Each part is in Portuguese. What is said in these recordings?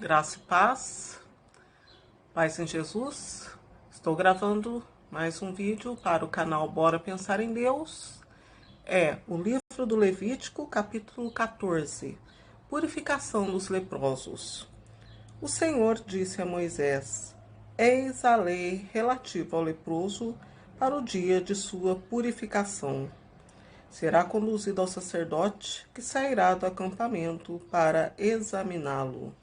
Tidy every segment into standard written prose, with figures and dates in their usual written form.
Graça e paz, paz em Jesus. Estou gravando mais um vídeo para o canal Bora Pensar em Deus. É o livro do Levítico, capítulo 14, Purificação dos leprosos. O Senhor disse a Moisés: Eis a lei relativa ao leproso para o dia de sua purificação. Será conduzido ao sacerdote, que sairá do acampamento para examiná-lo.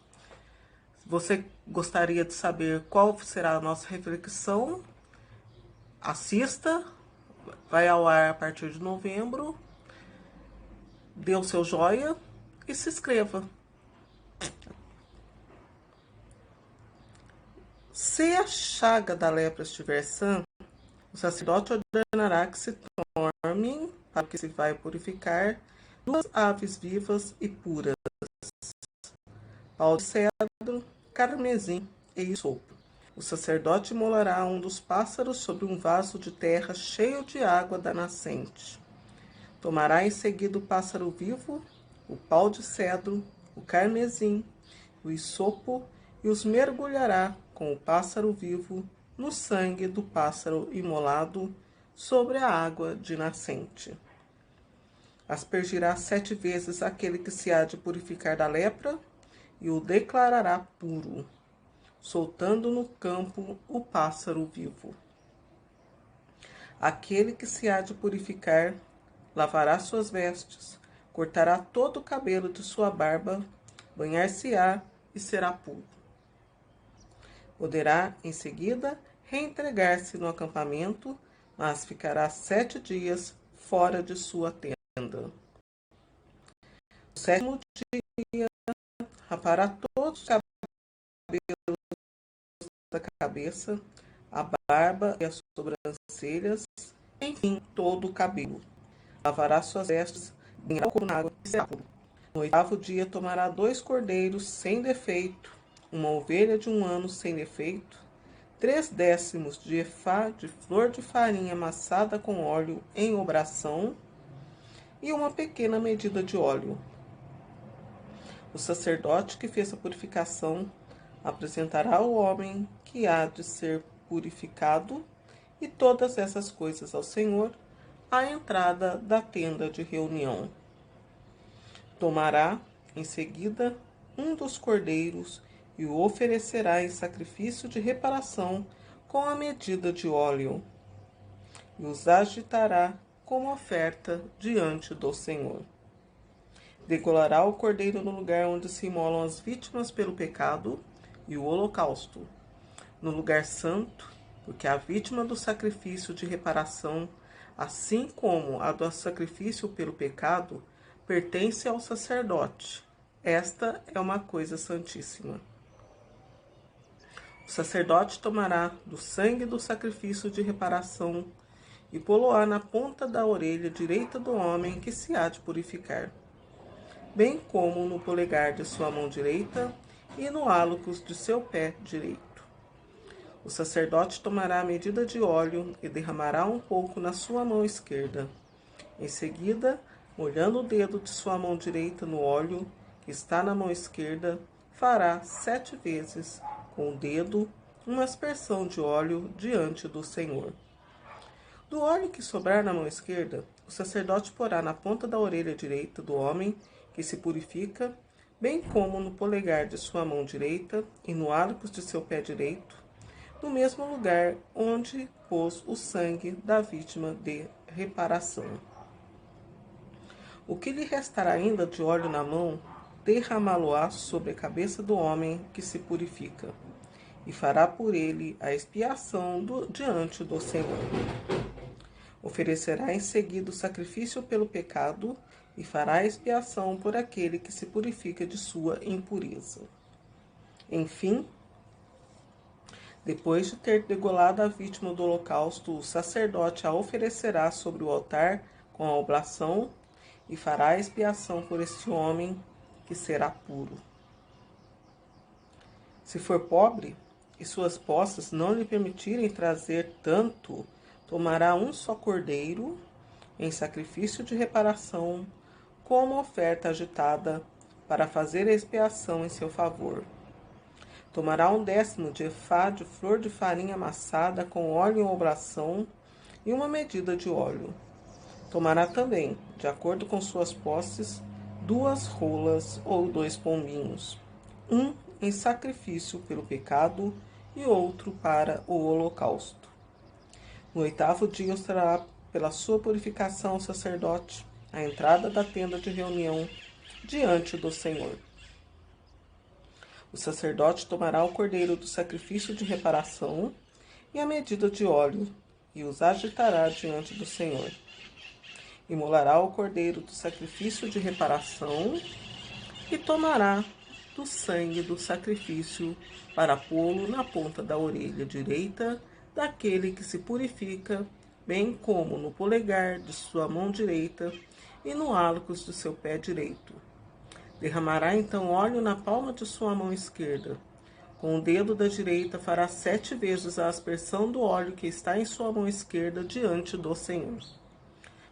Você gostaria de saber qual será a nossa reflexão? Assista, vai ao ar a partir de novembro. Dê o seu joinha e se inscreva. Se a chaga da lepra estiver sã, o sacerdote ordenará que se tomem, para que se vai purificar, 2 aves vivas e puras, pau de cedro, carmesim e isopo. O sacerdote imolará um dos pássaros sobre um vaso de terra cheio de água da nascente. Tomará em seguida o pássaro vivo, o pau de cedro, o carmesim, o isopo e os mergulhará com o pássaro vivo no sangue do pássaro imolado sobre a água de nascente. Aspergirá 7 vezes aquele que se há de purificar da lepra e o declarará puro, soltando no campo o pássaro vivo. Aquele que se há de purificar lavará suas vestes, cortará todo o cabelo de sua barba, banhar-se-á e será puro. Poderá, em seguida, reentregar-se no acampamento, mas ficará 7 dias fora de sua tenda. No 7º dia, rapará todos os cabelos da cabeça, a barba e as sobrancelhas, enfim, todo o cabelo. Lavará suas vestes, banhará o corpo na água e será puro. No 8º dia tomará 2 cordeiros sem defeito, uma ovelha de 1 ano sem defeito, 3/10 de efá de flor de farinha amassada com óleo em obração e uma pequena medida de óleo. O sacerdote que fez a purificação apresentará o homem que há de ser purificado e todas essas coisas ao Senhor à entrada da tenda de reunião. Tomará, em seguida, um dos cordeiros e o oferecerá em sacrifício de reparação com a medida de óleo, e os agitará como oferta diante do Senhor. Degolará o cordeiro no lugar onde se imolam as vítimas pelo pecado e o holocausto, no lugar santo, porque a vítima do sacrifício de reparação, assim como a do sacrifício pelo pecado, pertence ao sacerdote. Esta é uma coisa santíssima. O sacerdote tomará do sangue do sacrifício de reparação e pô-lo-á na ponta da orelha direita do homem que se há de purificar, bem como no polegar de sua mão direita e no hálocus de seu pé direito. O sacerdote tomará a medida de óleo e derramará um pouco na sua mão esquerda. Em seguida, molhando o dedo de sua mão direita no óleo que está na mão esquerda, fará 7 vezes com o dedo uma aspersão de óleo diante do Senhor. Do óleo que sobrar na mão esquerda, o sacerdote porá na ponta da orelha direita do homem que se purifica, bem como no polegar de sua mão direita e no hálocus de seu pé direito, no mesmo lugar onde pôs o sangue da vítima de reparação. O que lhe restará ainda de óleo na mão, derramá-lo-á sobre a cabeça do homem que se purifica, e fará por ele a expiação diante do Senhor. Oferecerá em seguida o sacrifício pelo pecado, e fará a expiação por aquele que se purifica de sua impureza. Enfim, depois de ter degolado a vítima do holocausto, o sacerdote a oferecerá sobre o altar com a oblação e fará a expiação por este homem, que será puro. Se for pobre e suas posses não lhe permitirem trazer tanto, tomará um só cordeiro em sacrifício de reparação, como oferta agitada, para fazer a expiação em seu favor. Tomará 1/10 de efá de flor de farinha amassada com óleo em oblação e uma medida de óleo. Tomará também, de acordo com suas posses, 2 rolas ou 2 pombinhos, um em sacrifício pelo pecado e outro para o holocausto. No 8º dia os trará pela sua purificação o sacerdote à entrada da tenda de reunião diante do Senhor. O sacerdote tomará o cordeiro do sacrifício de reparação e a medida de óleo e os agitará diante do Senhor. Imolará o cordeiro do sacrifício de reparação e tomará do sangue do sacrifício para pô-lo na ponta da orelha direita daquele que se purifica, bem como no polegar de sua mão direita e no hálux de seu pé direito. Derramará então óleo na palma de sua mão esquerda. Com o dedo da direita fará 7 vezes a aspersão do óleo que está em sua mão esquerda diante do Senhor.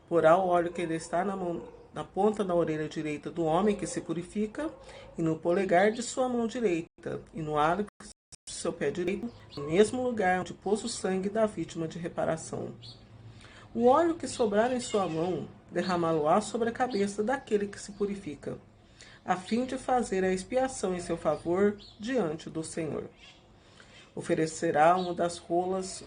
Porá o óleo que ele está na ponta da orelha direita do homem que se purifica, e no polegar de sua mão direita, e no hálux de seu pé direito, no mesmo lugar onde pôs o sangue da vítima de reparação. O óleo que sobrar em sua mão, derramá-lo-á sobre a cabeça daquele que se purifica, a fim de fazer a expiação em seu favor diante do Senhor. Oferecerá uma das rolas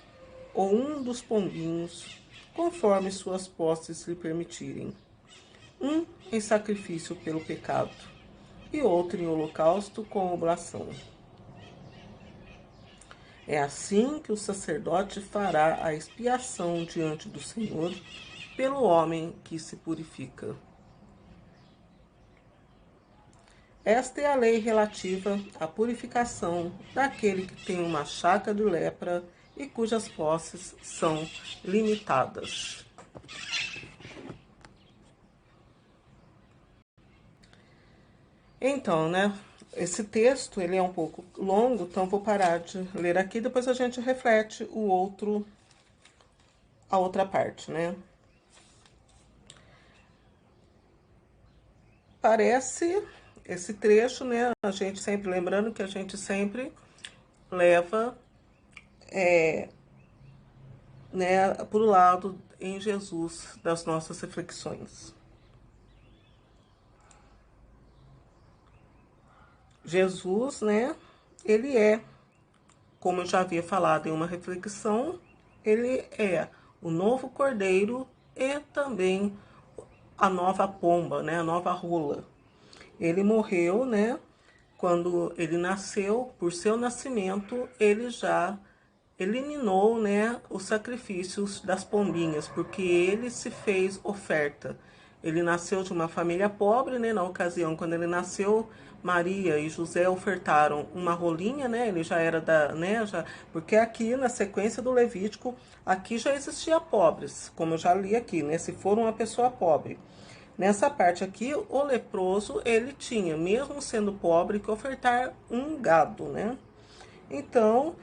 ou um dos pombinhos, conforme suas posses lhe permitirem, um em sacrifício pelo pecado e outro em holocausto com oblação. É assim que o sacerdote fará a expiação diante do Senhor pelo homem que se purifica. Esta é a lei relativa à purificação daquele que tem uma chaga de lepra e cujas posses são limitadas. Então, esse texto ele é um pouco longo, então vou parar de ler aqui, depois a gente reflete a outra parte, Parece esse trecho, a gente sempre, lembrando que a gente sempre leva por lado em Jesus das nossas reflexões. Jesus, ele é, como eu já havia falado em uma reflexão, ele é o novo cordeiro e também a nova pomba, a nova rola. Ele morreu, quando ele nasceu, por seu nascimento, ele já eliminou, os sacrifícios das pombinhas, porque ele se fez oferta. Ele nasceu de uma família pobre, na ocasião, quando ele nasceu, Maria e José ofertaram uma rolinha, ele já era porque aqui na sequência do Levítico, aqui já existia pobres, como eu já li aqui, se for uma pessoa pobre. Nessa parte aqui, o leproso, ele tinha, mesmo sendo pobre, que ofertar um gado, Então,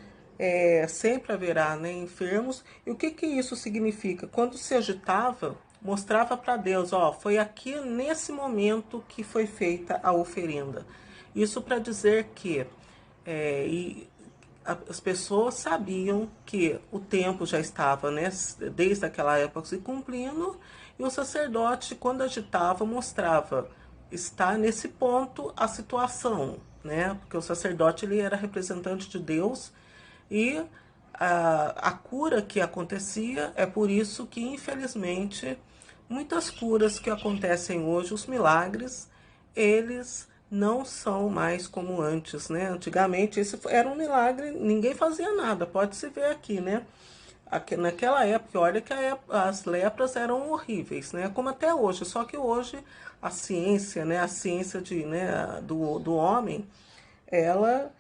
sempre haverá, enfermos. E o que isso significa? Quando se agitava, mostrava para Deus, foi aqui nesse momento que foi feita a oferenda. Isso para dizer que as pessoas sabiam que o tempo já estava, desde aquela época se cumprindo, e o sacerdote, quando agitava, mostrava, está nesse ponto a situação, porque o sacerdote ele era representante de Deus, e a cura que acontecia, é por isso que, infelizmente, muitas curas que acontecem hoje, os milagres, eles não são mais como antes, Antigamente, esse era um milagre, ninguém fazia nada, pode-se ver aqui, Naquela época, olha que as lepras eram horríveis, Como até hoje, só que hoje a ciência, a ciência do homem, ela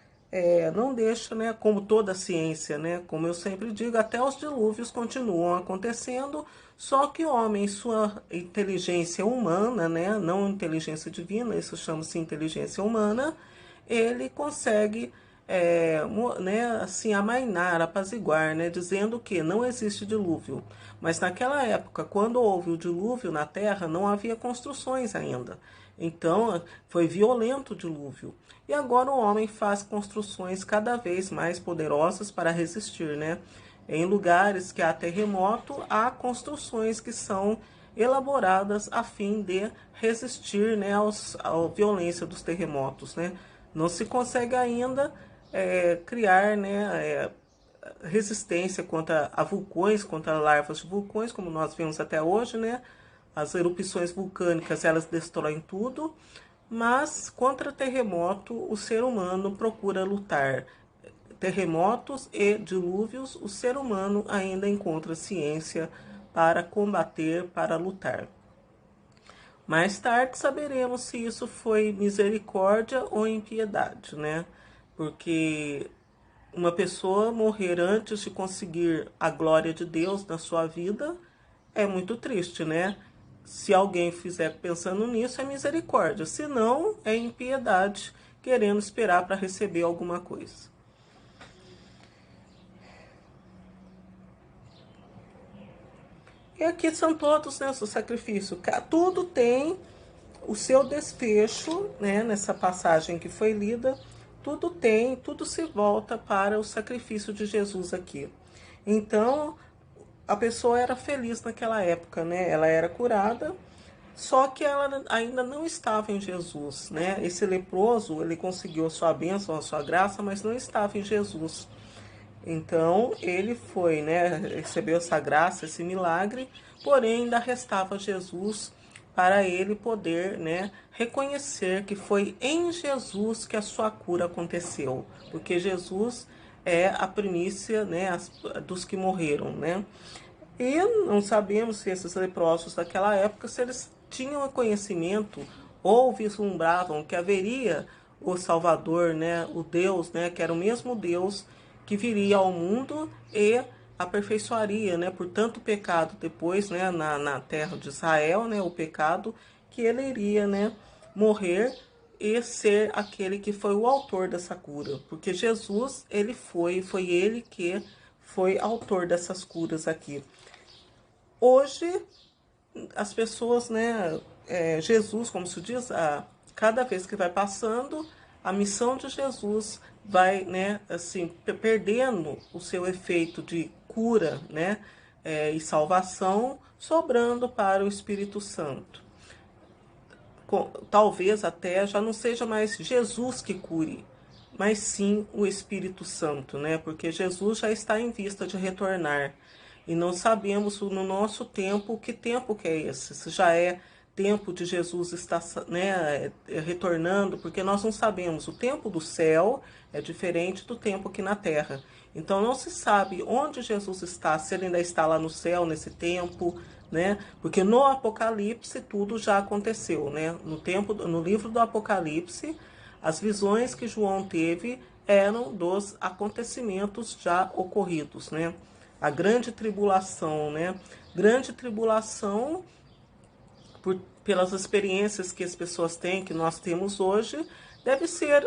não deixa, como toda a ciência, como eu sempre digo, até os dilúvios continuam acontecendo, só que o homem, sua inteligência humana, não inteligência divina, isso chama-se inteligência humana, ele consegue assim, amainar, apaziguar, dizendo que não existe dilúvio. Mas naquela época, quando houve o dilúvio na Terra, não havia construções ainda. Então, foi violento o dilúvio. E agora o homem faz construções cada vez mais poderosas para resistir, né? Em lugares que há terremoto, há construções que são elaboradas a fim de resistir, né, à violência dos terremotos, né? Não se consegue ainda criar, né, resistência contra a vulcões, contra larvas de vulcões, como nós vemos até hoje, né? As erupções vulcânicas, elas destroem tudo, mas contra terremoto, o ser humano procura lutar. Terremotos e dilúvios, o ser humano ainda encontra ciência para combater, para lutar. Mais tarde saberemos se isso foi misericórdia ou impiedade, né? Porque uma pessoa morrer antes de conseguir a glória de Deus na sua vida é muito triste, né? Se alguém fizer pensando nisso, é misericórdia. Se não, é impiedade, querendo esperar para receber alguma coisa. E aqui são todos, né, o sacrifício. Tudo tem o seu desfecho, né, nessa passagem que foi lida. Tudo se volta para o sacrifício de Jesus aqui. Então, a pessoa era feliz naquela época, né? Ela era curada, só que ela ainda não estava em Jesus, né? Esse leproso, ele conseguiu a sua bênção, a sua graça, mas não estava em Jesus. Então, ele foi, né? Recebeu essa graça, esse milagre, porém ainda restava Jesus para ele poder, né, reconhecer que foi em Jesus que a sua cura aconteceu, porque Jesus é a primícia, né, dos que morreram, né? E não sabemos se esses leprosos daquela época, se eles tinham conhecimento ou vislumbravam que haveria o Salvador, né, o Deus, né, que era o mesmo Deus que viria ao mundo e aperfeiçoaria, né, por tanto pecado depois, né, na terra de Israel, né, o pecado, que ele iria, né, morrer e ser aquele que foi o autor dessa cura, porque Jesus, ele foi ele que foi autor dessas curas aqui. Hoje, as pessoas, né, Jesus, como se diz, cada vez que vai passando, a missão de Jesus vai, né, assim, perdendo o seu efeito de cura, né, e salvação, sobrando para o Espírito Santo. Talvez até já não seja mais Jesus que cure, mas sim o Espírito Santo, né? Porque Jesus já está em vista de retornar. E não sabemos no nosso tempo que tempo que é esse. Se já é tempo de Jesus estar, né, retornando, porque nós não sabemos. O tempo do céu é diferente do tempo aqui na terra. Então não se sabe onde Jesus está, se ele ainda está lá no céu nesse tempo, né? Porque no Apocalipse tudo já aconteceu, né? No livro do Apocalipse, as visões que João teve eram dos acontecimentos já ocorridos, né? A grande tribulação, né? Grande tribulação pelas experiências que as pessoas têm, que nós temos hoje, deve ser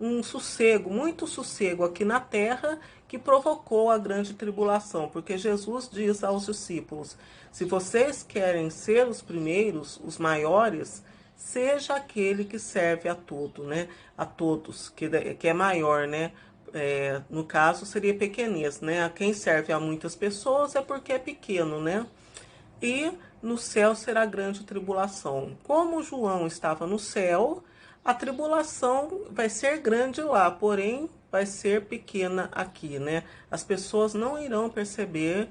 um sossego, muito sossego aqui na terra que provocou a grande tribulação, porque Jesus diz aos discípulos: se vocês querem ser os primeiros, os maiores, seja aquele que serve a todo, né? A todos, que é maior, né? No caso seria pequenez, né? Quem serve a muitas pessoas é porque é pequeno, né? E no céu será grande tribulação. Como João estava no céu, a tribulação vai ser grande lá, porém vai ser pequena aqui, né? As pessoas não irão perceber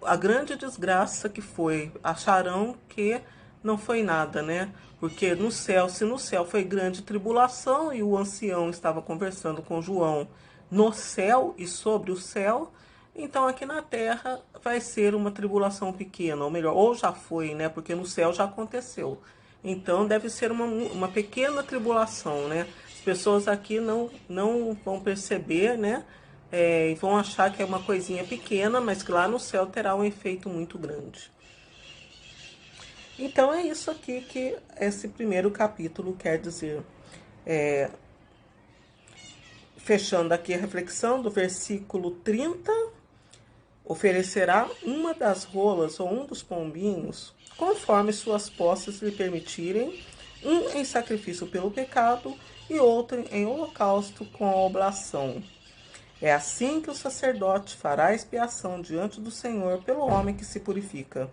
a grande desgraça que foi, acharão que não foi nada, né? Porque no céu, se no céu foi grande tribulação e o ancião estava conversando com João no céu e sobre o céu, então aqui na terra vai ser uma tribulação pequena, ou melhor, ou já foi, né? Porque no céu já aconteceu. Então deve ser uma pequena tribulação, né? As pessoas aqui não vão perceber, né? E vão achar que é uma coisinha pequena, mas que lá no céu terá um efeito muito grande. Então é isso aqui que esse primeiro capítulo quer dizer. Fechando aqui a reflexão do versículo 30, oferecerá uma das rolas ou um dos pombinhos, conforme suas posses lhe permitirem, um em sacrifício pelo pecado e outro em holocausto com a oblação. É assim que o sacerdote fará expiação diante do Senhor pelo homem que se purifica.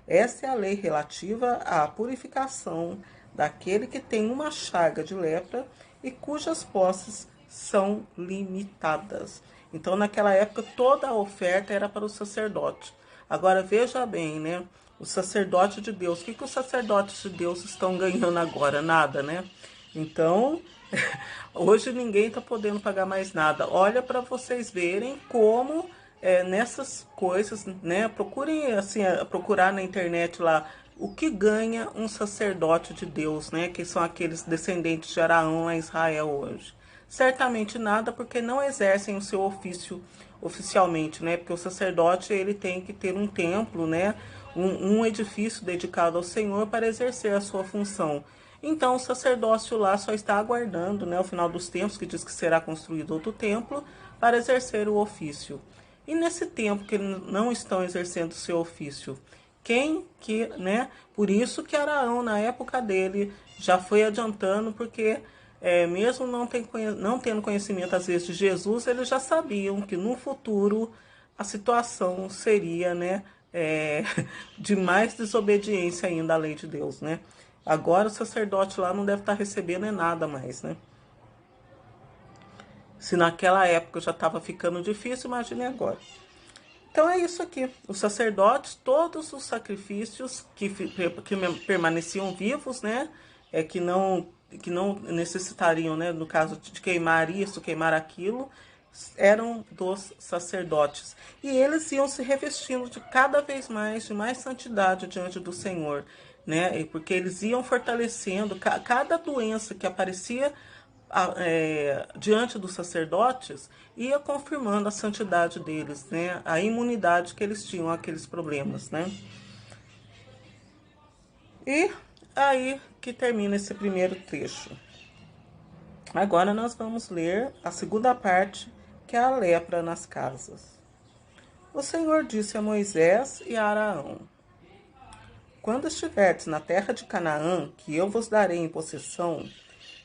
Esta é a lei relativa à purificação daquele que tem uma chaga de lepra e cujas posses são limitadas. Então, naquela época, toda a oferta era para o sacerdote. Agora, veja bem, né? O sacerdote de Deus. O que os sacerdotes de Deus estão ganhando agora? Nada, né? Então, hoje ninguém está podendo pagar mais nada. Olha para vocês verem como nessas coisas, né? Procurem assim, procurar na internet lá o que ganha um sacerdote de Deus, né? Que são aqueles descendentes de Araão lá em Israel hoje. Certamente nada, porque não exercem o seu ofício oficialmente, né? Porque o sacerdote ele tem que ter um templo, né? Um edifício dedicado ao Senhor para exercer a sua função. Então o sacerdócio lá só está aguardando, né, o final dos tempos, que diz que será construído outro templo, para exercer o ofício. E nesse tempo que eles não estão exercendo o seu ofício, quem que, né? Por isso que Araão, na época dele, já foi adiantando, porque mesmo não tendo conhecimento, às vezes, de Jesus, eles já sabiam que no futuro a situação seria, né, de mais desobediência ainda à lei de Deus, né? Agora o sacerdote lá não deve estar recebendo nada mais, né? Se naquela época já estava ficando difícil, imagine agora. Então é isso aqui. Os sacerdotes, todos os sacrifícios que permaneciam vivos, né? Que não necessitariam, né? No caso de queimar isso, queimar aquilo, eram dos sacerdotes. E eles iam se revestindo de cada vez mais, de mais santidade diante do Senhor, né? Porque eles iam fortalecendo cada doença que aparecia diante dos sacerdotes, ia confirmando a santidade deles, né? A imunidade que eles tinham àqueles problemas, né? E aí que termina esse primeiro trecho. Agora nós vamos ler a segunda parte, que é a lepra nas casas. O Senhor disse a Moisés e a Araão: quando estiverdes na terra de Canaã, que eu vos darei em possessão,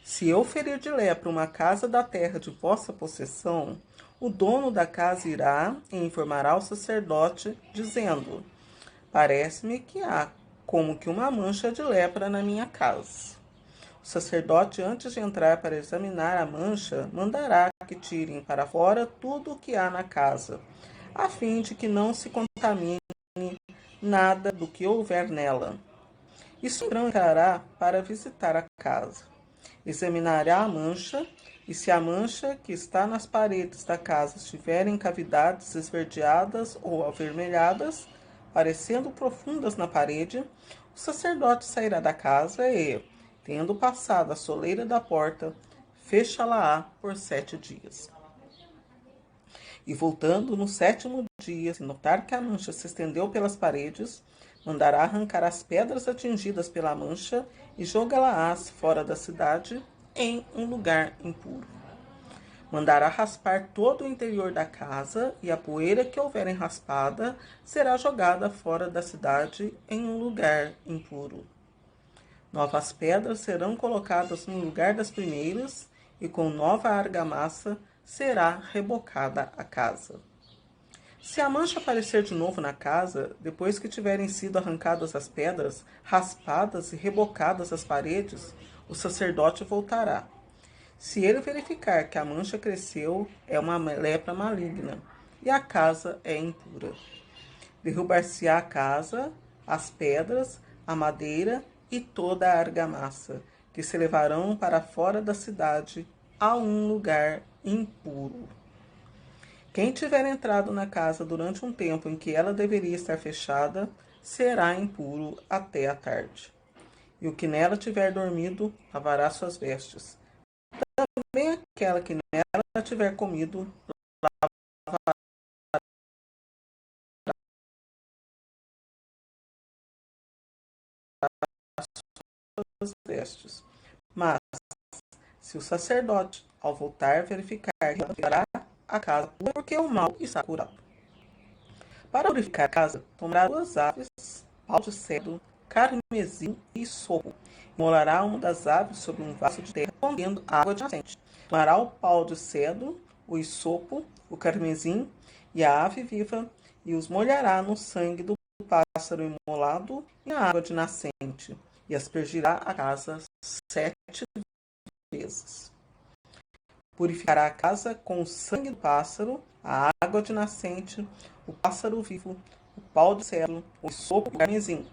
se eu ferir de lepra uma casa da terra de vossa possessão, o dono da casa irá e informará o sacerdote, dizendo: parece-me que há como que uma mancha de lepra na minha casa. O sacerdote, antes de entrar para examinar a mancha, mandará que tirem para fora tudo o que há na casa, a fim de que não se contamine nada do que houver nela. E o entrará para visitar a casa. Examinará a mancha, e se a mancha que está nas paredes da casa estiverem cavidades esverdeadas ou avermelhadas, parecendo profundas na parede, o sacerdote sairá da casa e, tendo passado a soleira da porta, fechá-la-á por 7 dias. E voltando no 7º dia, se notar que a mancha se estendeu pelas paredes, mandará arrancar as pedras atingidas pela mancha e jogá-las fora da cidade em um lugar impuro. Mandará raspar todo o interior da casa, e a poeira que houver raspada será jogada fora da cidade em um lugar impuro. Novas pedras serão colocadas no lugar das primeiras, e com nova argamassa será rebocada a casa. Se a mancha aparecer de novo na casa, depois que tiverem sido arrancadas as pedras, raspadas e rebocadas as paredes, o sacerdote voltará. Se ele verificar que a mancha cresceu, é uma lepra maligna, e a casa é impura. Derrubar-se-á a casa, as pedras, a madeira e toda a argamassa, que se levarão para fora da cidade a um lugar impuro. Quem tiver entrado na casa durante um tempo em que ela deveria estar fechada, será impuro até a tarde. E o que nela tiver dormido, lavará suas vestes. Também aquela que nela tiver comido, lavará suas vestes. Mas, se o sacerdote, ao voltar, verificar que ela ficará a casa, porque o mal está curado. Para purificar a casa, tomará 2 aves, pau de cedro, carmesim e sopo. Molará uma das aves sobre um vaso de terra, contendo água de nascente. Tomará o pau de cedro, o isopo, o carmesim e a ave viva, e os molhará no sangue do pássaro imolado e na água de nascente, e aspergirá a casa 7 vezes. Purificará a casa com o sangue do pássaro, a água de nascente, o pássaro vivo, o pau de cedro, o isopo e o carmesim.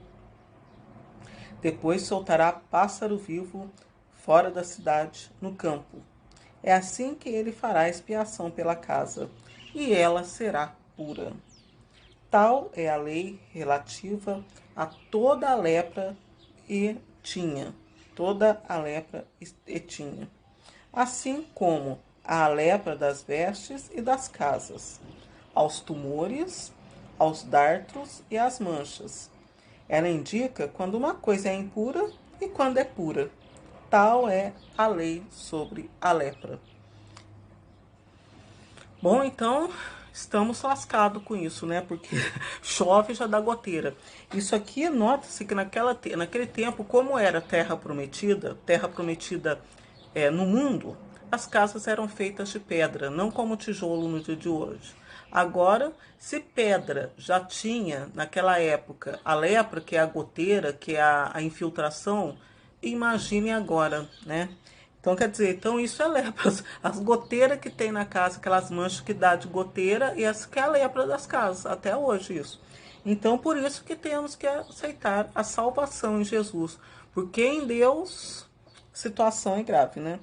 Depois soltará pássaro vivo fora da cidade, no campo. É assim que ele fará expiação pela casa, e ela será pura. Tal é a lei relativa a toda a lepra e tinha. Toda a lepra e tinha. Assim como a lepra das vestes e das casas, aos tumores, aos dartros e às manchas. Ela indica quando uma coisa é impura e quando é pura. Tal é a lei sobre a lepra. Bom, então estamos lascados com isso, né? Porque chove e já dá goteira. Isso aqui, nota-se que naquele tempo, como era terra prometida no mundo, as casas eram feitas de pedra, não como tijolo no dia de hoje. Agora, se pedra já tinha, naquela época, a lepra, que é a goteira, que é a infiltração, imagine agora, né? Então, quer dizer, então isso é lepra. As goteiras que tem na casa, aquelas manchas que dá de goteira, e essa que é a lepra das casas, até hoje isso. Então, por isso que temos que aceitar a salvação em Jesus. Porque em Deus, situação é grave, né?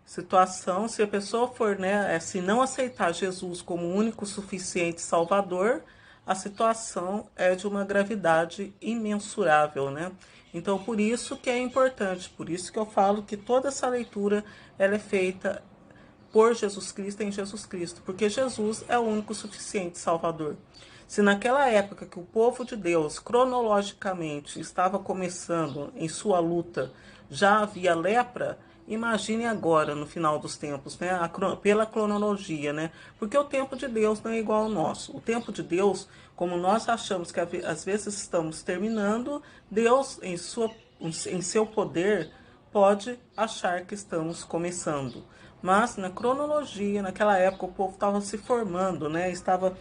Situação, se a pessoa for, né, se não aceitar Jesus como único, suficiente Salvador, a situação é de uma gravidade imensurável, né? Então, por isso que é importante, por isso que eu falo que toda essa leitura ela é feita por Jesus Cristo em Jesus Cristo, porque Jesus é o único suficiente Salvador. Se naquela época que o povo de Deus, cronologicamente, estava começando em sua luta, já havia lepra, imagine agora, no final dos tempos, né? Pela cronologia, né? Porque o tempo de Deus não é igual ao nosso. O tempo de Deus, como nós achamos que às vezes estamos terminando, Deus, em seu poder, pode achar que estamos começando. Mas na cronologia, naquela época, o povo estava se formando, né? Estava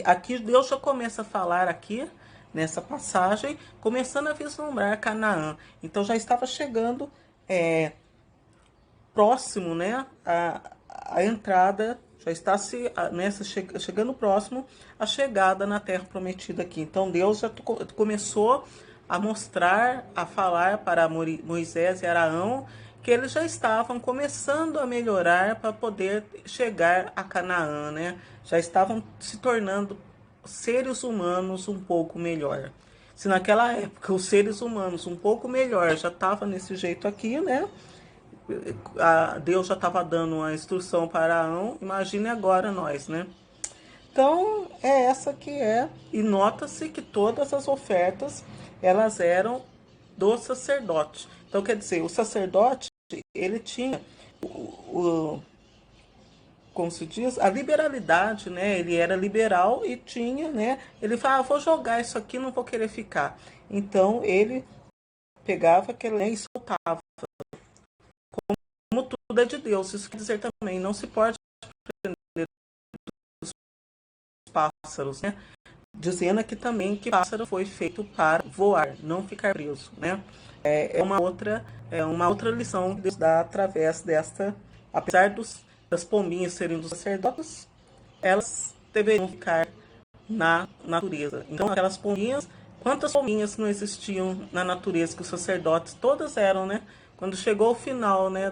aqui Deus já começa a falar aqui nessa passagem, começando a vislumbrar Canaã. Então já estava chegando próximo, né? A entrada já está chegando próximo a chegada na Terra Prometida aqui. Então Deus já começou a mostrar, a falar para Moisés e Araão que eles já estavam começando a melhorar para poder chegar a Canaã, né? Já estavam se tornando seres humanos um pouco melhor. Se naquela época os seres humanos um pouco melhor já estavam nesse jeito aqui, né? Deus já estava dando uma instrução para Arão, imagine agora nós, né? Então, é essa que é, e nota-se que todas as ofertas, elas eram do sacerdote. Então, quer dizer, o sacerdote, ele tinha, como se diz, a liberalidade, né? Ele era liberal e tinha, né? Ele falava, vou jogar isso aqui, não vou querer ficar. Então, ele pegava aquele e soltava. Como tudo é de Deus, isso quer dizer também, não se pode prender os pássaros, né? Dizendo aqui também que pássaro foi feito para voar, não ficar preso, né? É uma outra lição que Deus dá através desta, apesar das pombinhas serem dos sacerdotes, elas deveriam ficar na natureza. Então, aquelas pombinhas, quantas pombinhas não existiam na natureza que os sacerdotes todas eram, né? Quando chegou o final, né,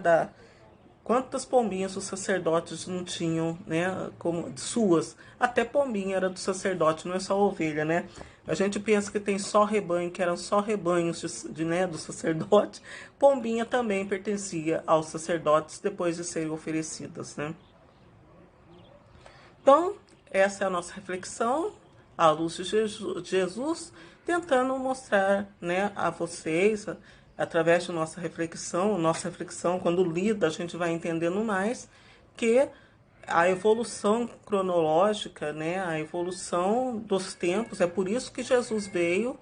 quantas pombinhas os sacerdotes não tinham, né, como suas? Até pombinha era do sacerdote, não é só ovelha, né? A gente pensa que tem só rebanho, que eram só rebanhos né, do sacerdote. Pombinha também pertencia aos sacerdotes depois de serem oferecidas, né? Então, essa é a nossa reflexão à luz de Jesus, tentando mostrar, né, a vocês, através de nossa reflexão, quando lida, a gente vai entendendo mais, que a evolução cronológica, né, a evolução dos tempos, é por isso que Jesus veio,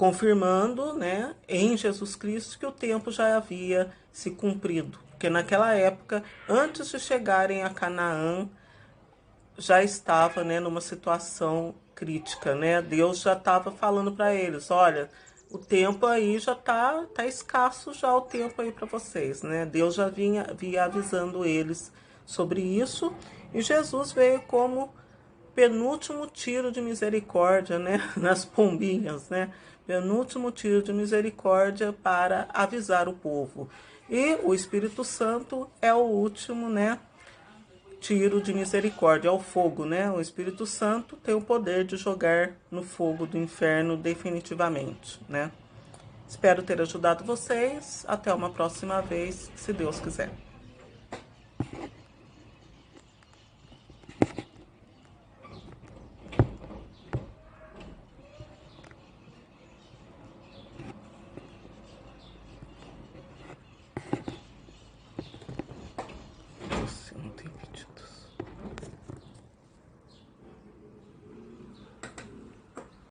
confirmando, né, em Jesus Cristo que o tempo já havia se cumprido. Porque naquela época, antes de chegarem a Canaã, já estava, né, numa situação crítica, né? Deus já estava falando para eles, olha, o tempo aí já tá escasso já o tempo aí para vocês, né? Deus já via avisando eles sobre isso, e Jesus veio como penúltimo tiro de misericórdia, né, nas pombinhas, né? Penúltimo tiro de misericórdia para avisar o povo. E o Espírito Santo é o último, né, tiro de misericórdia, é o fogo, né? O Espírito Santo tem o poder de jogar no fogo do inferno definitivamente, né? Espero ter ajudado vocês. Até uma próxima vez, se Deus quiser. Você não tem vídeo.